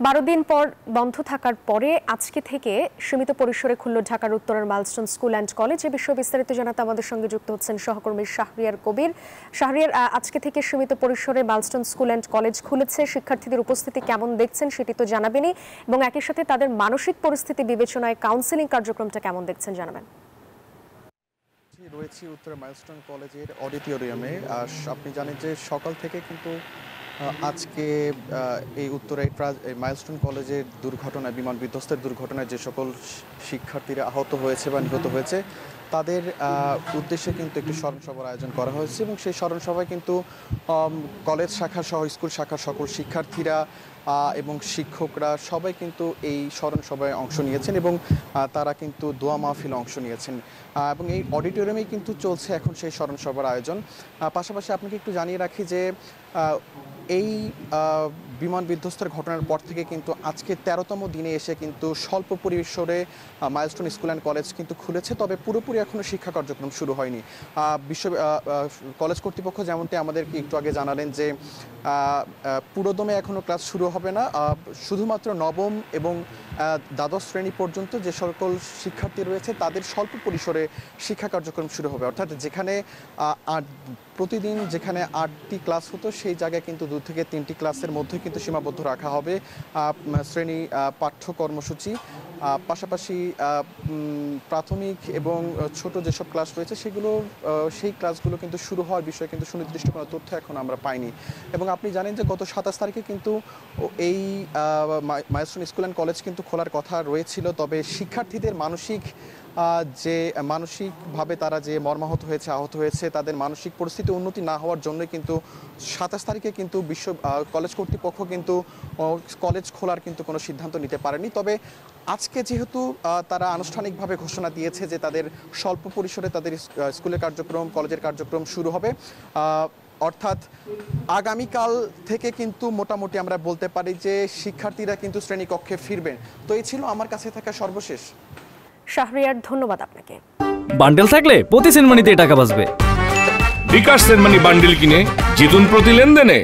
12 দিন পর বন্ধ থাকার পরে আজকে থেকে সীমিত পরিসরে খুলল ঢাকার উত্তরের মাইলস্টোন স্কুল অ্যান্ড কলেজ। এ বিষয়ে বিস্তারিত জানাতে আমাদের সঙ্গে যুক্ত হচ্ছেন সহকর্মী শাহরিয়ার কবির। শাহরিয়ার, আজকে থেকে সীমিত পরিসরে মাইলস্টোন স্কুল অ্যান্ড কলেজ খুলেছে, শিক্ষার্থীদের উপস্থিতি কেমন দেখছেন সেটি তো জানাবেনই, এবং একই সাথে তাদের মানসিক পরিস্থিতি বিবেচনায় কাউন্সেলিং কার্যক্রমটা কেমন দেখছেন জানাবেন। রয়েছি উত্তর মাইলস্টোন কলেজের অডিটোরিয়ামে। আর আপনি জানেন যে সকাল থেকে কিন্তু আজকে এই উত্তরে মাইলস্টোন কলেজের দুর্ঘটনায়, বিমান বিধ্বস্তের দুর্ঘটনায় যে সকল শিক্ষার্থীরা আহত হয়েছে বা নিহত হয়েছে তাদের উদ্দেশ্যে কিন্তু একটি স্মরণসভার আয়োজন করা হয়েছে, এবং সেই স্মরণসভায় কিন্তু কলেজ শাখা সহ স্কুল শাখার সকল শিক্ষার্থীরা এবং শিক্ষকরা সবাই কিন্তু এই স্মরণসভায় অংশ নিয়েছেন, এবং তারা কিন্তু দোয়া মাহফিলে অংশ নিয়েছেন, এবং এই অডিটোরিয়ামেই কিন্তু চলছে এখন সেই স্মরণসভার আয়োজন। পাশাপাশি আপনাকে একটু জানিয়ে রাখি যে এই বিমান বিধ্বস্তের ঘটনার পর থেকে কিন্তু আজকে 13তম দিনে এসে কিন্তু স্বল্প পরিসরে মাইলস্টোন স্কুল অ্যান্ড কলেজ কিন্তু খুলেছে, তবে পুরোপুরি এখনও শিক্ষা কার্যক্রম শুরু হয়নি। কলেজ কর্তৃপক্ষ যেমনটি আমাদেরকে একটু আগে জানালেন যে পুরোদমে এখনও ক্লাস শুরু হবে না, শুধুমাত্র নবম এবং দ্বাদশ শ্রেণী পর্যন্ত যে সকল শিক্ষার্থী রয়েছে তাদের স্বল্প পরিসরে শিক্ষা কার্যক্রম শুরু হবে, অর্থাৎ যেখানে প্রতিদিন যেখানে 8টি ক্লাস হতো সেই জায়গায় কিন্তু 2 থেকে 3টি ক্লাসের মধ্যে কিন্তু সীমাবদ্ধ রাখা হবে শ্রেণী পাঠ্য কর্মসূচি। পাশাপাশি প্রাথমিক এবং ছোট যেসব ক্লাস রয়েছে সেই ক্লাসগুলো কিন্তু শুরু হওয়ার বিষয়ে কিন্তু সুনির্দিষ্ট কোনো তথ্য এখন আমরা পাইনি। এবং আপনি জানেন যে গত 27 তারিখে কিন্তু এই মাইলস্টোন স্কুল অ্যান্ড কলেজ কিন্তু খোলার কথা রয়েছিল, তবে শিক্ষার্থীদের মানসিকভাবে তারা যে মর্মাহত হয়েছে, আহত হয়েছে, তাদের মানসিক পরিস্থিতি উন্নতি না হওয়ার জন্য কিন্তু 27 তারিখে কিন্তু কলেজ কর্তৃপক্ষ কিন্তু কলেজ খোলার কিন্তু কোনো সিদ্ধান্ত নিতে পারেনি। তবে আজকে যেহেতু তারা আনুষ্ঠানিকভাবে ঘোষণা দিয়েছে যে তাদের স্বল্প পরিসরে তাদের স্কুলের কার্যক্রম, কলেজের কার্যক্রম শুরু হবে, অর্থাৎ আগামীকাল থেকে কিন্তু মোটামুটি আমরা বলতে পারি যে শিক্ষার্থীরা কিন্তু শ্রেণীকক্ষে ফিরবেন। তো এই ছিল আমার কাছে থাকা সর্বশেষ। শাহরিয়ার, ধন্যবাদ আপনাকে। বান্ডেল থাকলে প্রতি সেনমানিতে টাকা বাঁচবে। বিকাশ সেনমানি বান্ডেল কিনে জিতুন প্রতি লেনদেনে।